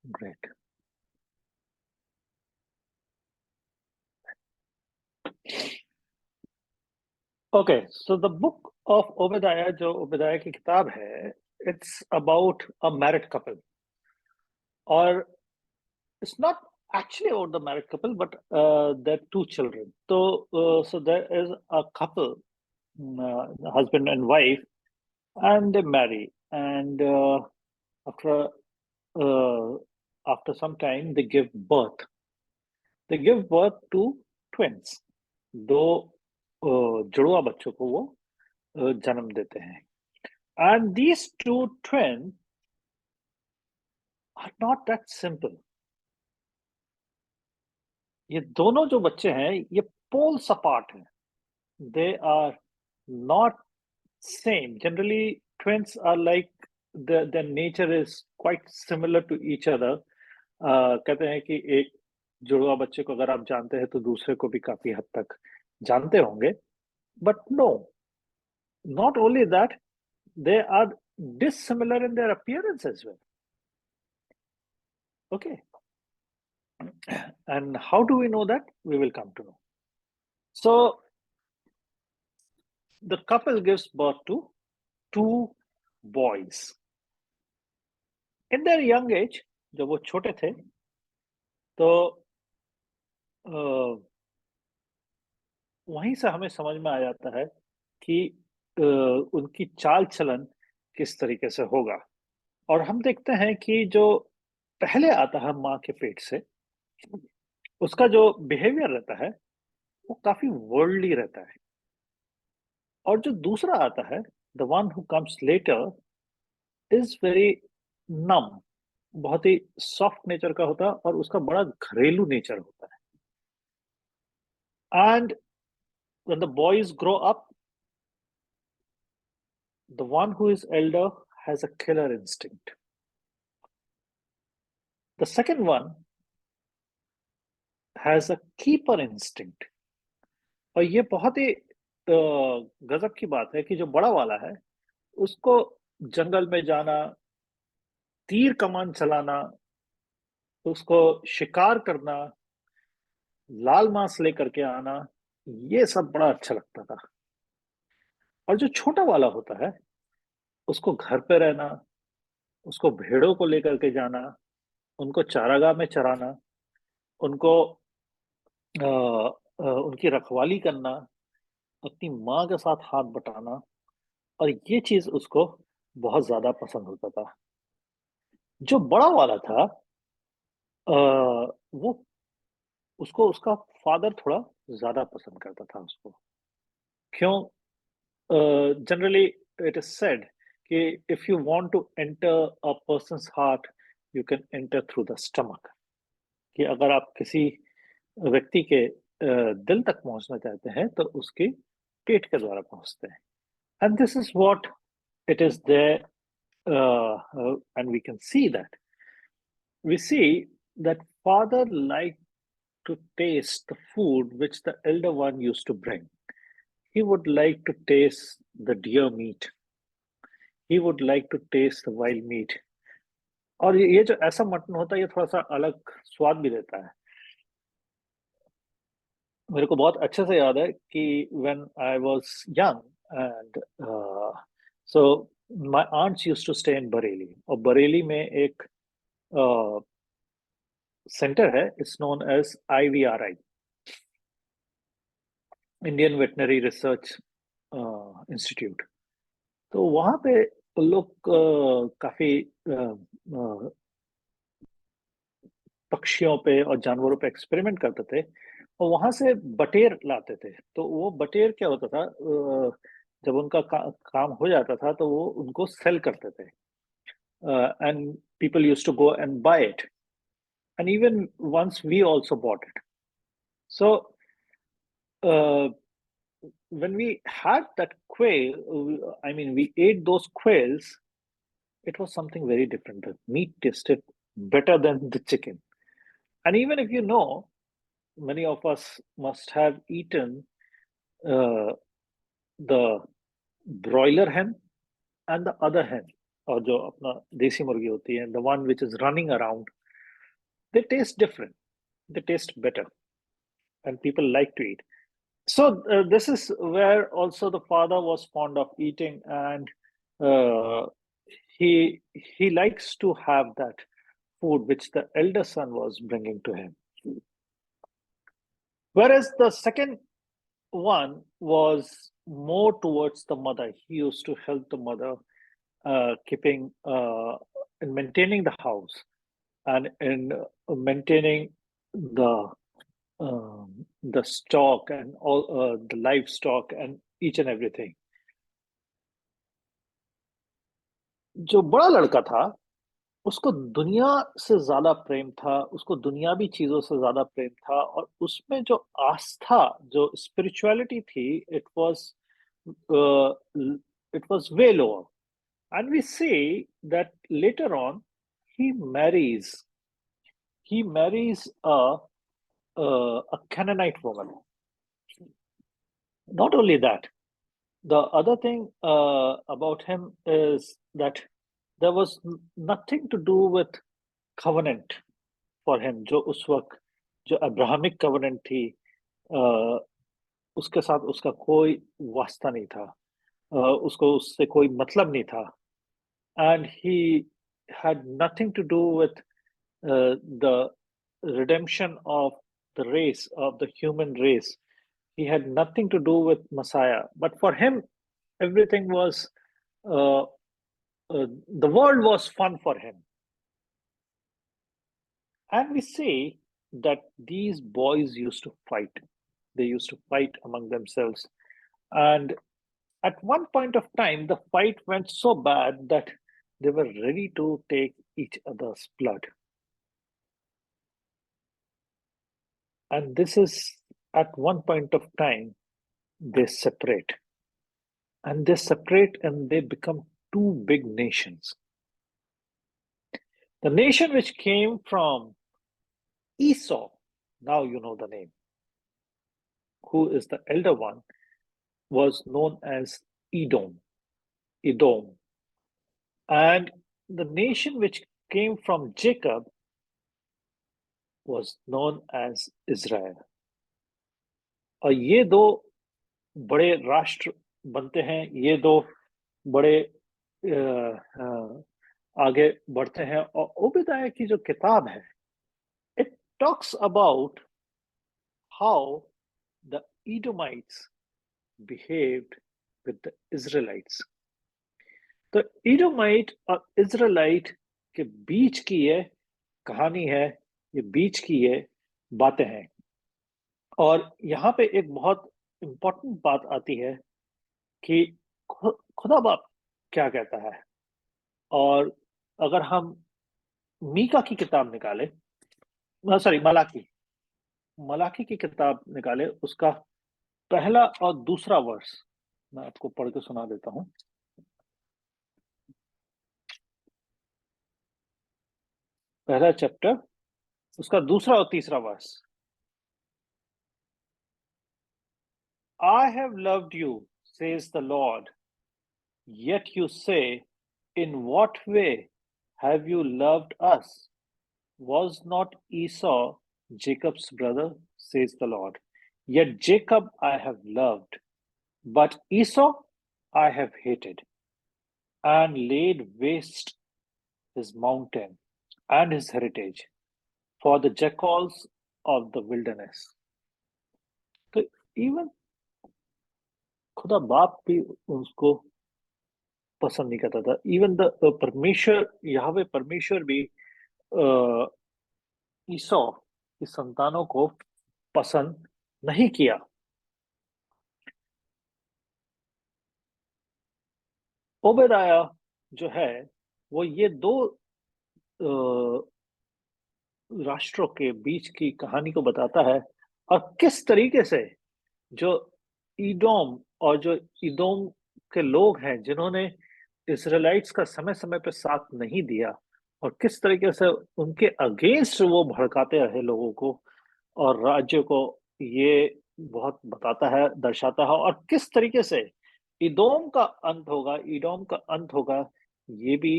Great. Okay, so the book of Obadiah, जो Obadiah की किताब है, it's about a married couple, or it's not actually about the married couple, but their two children. So there is a couple, husband and wife, and they marry, and after uh, after some time they give birth. They give birth to twins. दो जुड़वा बच्चों को वो जन्म देते हैं. And these two twins are not that simple. ये दोनों जो बच्चे हैं ये poles apart हैं. They are not same. Generally, twins are like their nature is quite similar to each other. कहते हैं कि एक जुड़वा बच्चे को अगर आप जानते हैं तो दूसरे को भी काफी हद तक जानते होंगे. But no, not only that, they are dissimilar in their appearance as well. Okay. And how do we know that? We will come to know. So the couple gives birth to two boys. In their young age, जब वो छोटे थे, तो वहीं से हमें समझ में आ जाता है कि उनकी चाल चलन किस तरीके से होगा. और हम देखते हैं कि जो पहले आता है माँ के पेट से, उसका जो बिहेवियर रहता है वो काफी वर्ल्डली रहता है. और जो दूसरा आता है, the one who comes later, is very नम, बहुत ही सॉफ्ट नेचर का होता है और उसका बड़ा घरेलू नेचर होता है. And when the boys grow up, the one who is elder has a killer instinct. The second one has a keeper instinct. और ये बहुत ही गजब की बात है कि जो बड़ा वाला है उसको जंगल में जाना, तीर कमान चलाना, उसको शिकार करना, लाल मांस लेकर के आना, ये सब बड़ा अच्छा लगता था. और जो छोटा वाला होता है उसको घर पे रहना, उसको भेड़ों को लेकर के जाना, उनको चारागाह में चराना, उनको उनकी रखवाली करना, अपनी माँ के साथ हाथ बटाना, और ये चीज उसको बहुत ज्यादा पसंद होता था. जो बड़ा वाला था वो उसको उसका फादर थोड़ा ज्यादा पसंद करता था उसको. क्यों? जनरली इट इज सेड कि if you want to enter a person's heart, you can enter through the stomach. कि अगर आप किसी व्यक्ति के दिल तक पहुंचना चाहते हैं तो उसके पेट के द्वारा पहुंचते हैं. And this is what it is there, and we can see that. We see that father liked to taste the food which the elder one used to bring. He would like to taste the deer meat. He would like to taste the wild meat. और ये जो ऐसा mutton होता है ये थोड़ा सा अलग स्वाद भी देता है. मेरे को बहुत अच्छे से याद है कि when I was young, and so my aunts used to stay in Bareilly. और बरेली में एक सेंटर है, it's known as IVRI, Indian veterinary research institute. तो वहां पे लोग काफी पक्षियों पे और जानवरों पे एक्सपेरिमेंट करते थे और वहां से बटेर लाते थे. तो वो बटेर क्या होता था, जब उनका काम हो जाता था तो वो उनको सेल करते थे. And people used to go and buy it, and even once we also bought it. So when we had that quail, I mean, we ate those quails, it was something very different. The meat tasted better than the chicken. And even if you know, many of us must have eaten the broiler hen and the other hen, or जो अपना देसी मुर्गी होती है, the one which is running around. they taste different, they taste better, and people like to eat. So this is where also the father was fond of eating, and uh, he likes to have that food which the elder son was bringing to him. Whereas the second one was more towards the mother. He used to help the mother keeping in maintaining the house and in maintaining the the stock and all the livestock and each and everything. जो बड़ा लड़का था उसको दुनिया से ज्यादा प्रेम था, उसको दुनियावी चीजों से ज्यादा प्रेम था, और उसमें जो आस्था, जो स्पिरिचुअलिटी थी, it was way lower. And we see that later on he marries a Canaanite woman. Not only that, the other thing about him is that there was nothing to do with covenant for him. जो उस वक्त जो Abrahamic covenant थी, uh, उसके साथ उसका कोई वास्ता नहीं था, उसको उससे कोई मतलब नहीं था, and he had nothing to do with the redemption of the race, of the human race. He had nothing to do with Messiah. But for him, everything was, uh, the world was fun for him. And we see that these boys used to fight. They used to fight among themselves. And at one point of time, the fight went so bad that they were ready to take each other's blood. And this is at one point of time, they separate. And they separate and they become two big nations. The nation which came from Esau, now you know the name, who is the elder one, was known as Edom. Edom. And the nation which came from Jacob was known as Israel. और ये दो बड़े राष्ट्र बनते हैं, ये दो बड़े आगे बढ़ते हैं. और ओबेदिया की जो किताब है, it talks about how the Edomites behaved with the Israelites. तो Edomite और Israelite के बीच की ये कहानी है, ये बीच की ये बातें हैं. और यहाँ पे एक बहुत इंपॉर्टेंट बात आती है कि खुदा बाप क्या कहता है. और अगर हम मीका की किताब निकाले, सॉरी मलाकी की किताब निकाले, उसका पहला और दूसरा वर्ष मैं आपको पढ़ के सुना देता हूं. पहला चैप्टर, उसका दूसरा और तीसरा वर्ष. I have loved you, says the Lord. Yet you say, in what way have you loved us? Was not Esau Jacob's brother, says the Lord? Yet Jacob I have loved, but Esau I have hated, and laid waste his mountain and his heritage for the jackals of the wilderness. So even खुदा बाप भी उसको पसंद नहीं करता था. Even the परमेश्वर, यहोवा परमेश्वर भी ईसौ की संतानों को पसंद नहीं किया. ओबेदाया जो है वो ये दो राष्ट्रों के बीच की कहानी को बताता है, और किस तरीके से जो ईदोम और जो ईदोम के लोग हैं जिन्होंने इसराइलाइट्स का समय समय पर साथ नहीं दिया, और किस तरीके से उनके अगेंस्ट वो भड़काते रहे लोगों को और राज्य को, ये बहुत बताता है, दर्शाता है. और किस तरीके से ईदोम का अंत होगा, ईदोम का अंत होगा, ये भी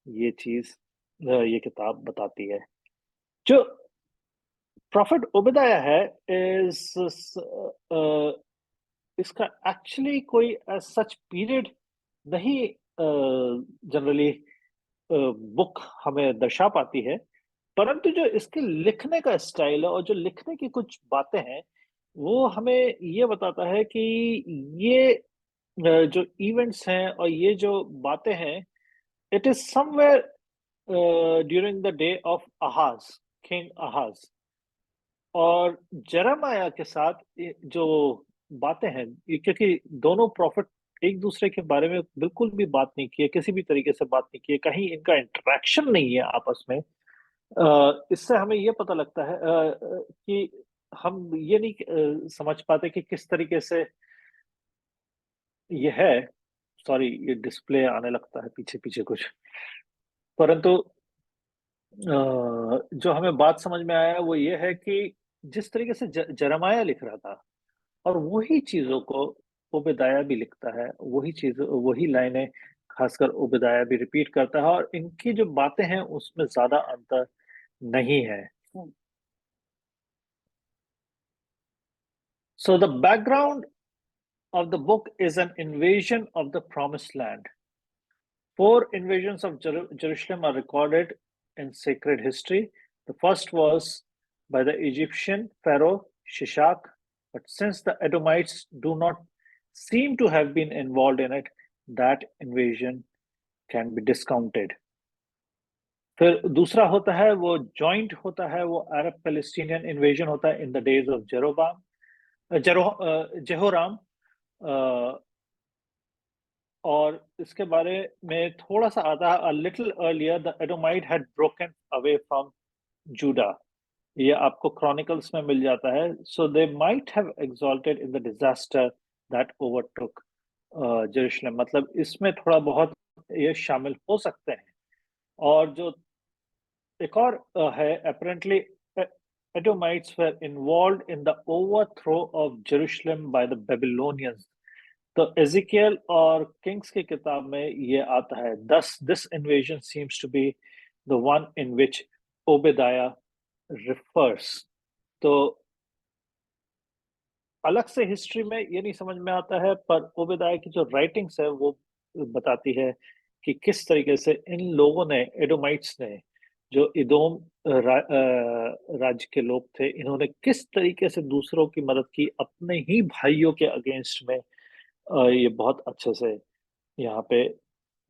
ये चीज ये किताब बताती है. जो प्रॉफिट ओबेदाया है इज इसका एक्चुअली कोई सच पीरियड नहीं जनरली बुक हमें दर्शा पाती है, परंतु जो इसके लिखने का स्टाइल है और जो लिखने की कुछ बातें हैं, वो हमें ये बताता है कि ये जो इवेंट्स हैं और ये जो बातें हैं, it is somewhere during the day of Ahaz, king Ahaz. और जेरेमाया के साथ ये जो बातें हैं, ये क्योंकि दोनों प्रॉफिट एक दूसरे के बारे में बिल्कुल भी बात नहीं किए, किसी भी तरीके से बात नहीं किए, कहीं इनका इंटरेक्शन नहीं है आपस में। इससे हमें ये पता लगता है कि हम ये नहीं समझ पाते कि किस तरीके से ये है। सॉरी, ये डिस्प्ले आने लगता है पीछे पीछे कुछ, परंतु जो हमें बात समझ में आया वो ये है कि जिस तरीके से जरमाया लिख रहा था, और वही चीजों को ओबेदाया भी लिखता है, वही चीज वही लाइनें खासकर ओबेदाया भी रिपीट करता है, और इनकी जो बातें हैं उसमें ज्यादा अंतर नहीं है। So the background of the book is an invasion of the promised land. Four invasions of Jerusalem are recorded in sacred history. The first was by the Egyptian pharaoh Shishak, but since the Edomites do not seem to have been involved in it, that invasion can be discounted. फिर दूसरा होता है वो joint होता है, वो अरब Palestinian invasion होता है इन द डेज ऑफ जेहोराम। और इसके बारे में थोड़ा सा आता है, a little earlier the Edomite had broken away from Judah। ये आपको क्रॉनिकल्स में मिल जाता है। So they might have exulted in the disaster that overtook Jerusalem. मतलब इसमें थोड़ा बहुत ये शामिल हो सकते हैं। और जो एक और है, apparently Edomites were involved in the overthrow of Jerusalem by the Babylonians। तो एजिकियल और किंग्स की किताब में ये आता है, thus this invasion seems to be the one in which Obadiah refers। तो अलग से हिस्ट्री में ये नहीं समझ में आता है, पर ओबेदाया की जो राइटिंग्स है वो बताती है कि किस तरीके से इन लोगों ने, एडोमाइट्स ने, जो इदोम राज्य के लोग थे, इन्होंने किस तरीके से दूसरों की मदद की अपने ही भाइयों के अगेंस्ट में। ये बहुत अच्छे से यहाँ पे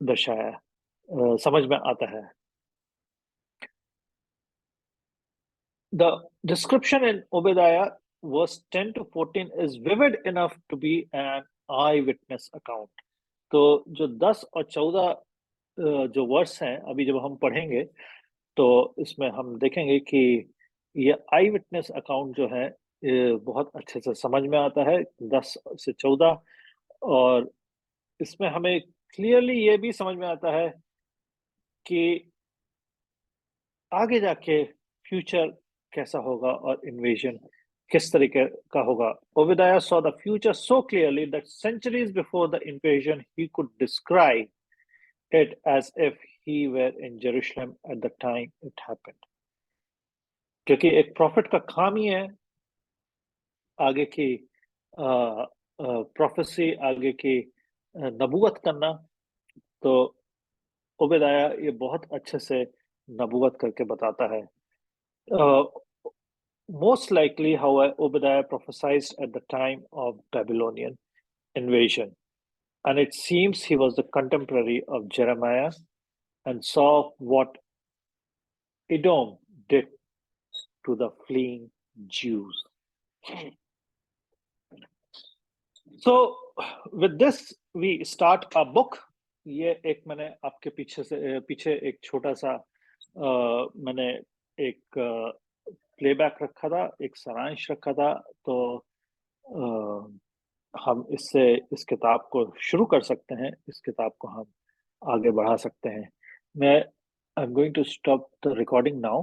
दर्शाया समझ में आता है। The description in Obadiah verse 10 to 14 is vivid enough to be an eyewitness account। तो जो 10 और 14 जो वर्स हैं, अभी जब हम पढ़ेंगे तो इसमें हम देखेंगे कि ये आई विटनेस अकाउंट जो है बहुत अच्छे से समझ में आता है, 10 से 14। और इसमें हमें क्लियरली ये भी समझ में आता है कि आगे जाके फ्यूचर कैसा होगा और इन्वेजन किस तरीके का होगा। Obadiah saw the future so clearly that centuries before the invasion he could describe it as if he were in Jerusalem at the time it happened। क्योंकि एक प्रॉफिट का काम ही है आगे की प्रोफेसी, आगे की नबूवत करना। तो ओबेदाया ये बहुत अच्छे से नबूवत करके बताता है। Most likely, however, Obadiah prophesied at the time of Babylonian invasion, and it seems he was the contemporary of Jeremiah and saw what Edom did to the fleeing Jews। So, with this, we start a book। ये एक मैंने आपके पीछे एक छोटा सा मैंने एक प्लेबैक रखा था, एक सारांश रखा था। तो हम इससे इस किताब को शुरू कर सकते हैं, इस किताब को हम आगे बढ़ा सकते हैं। मैं I am going to stop the recording now.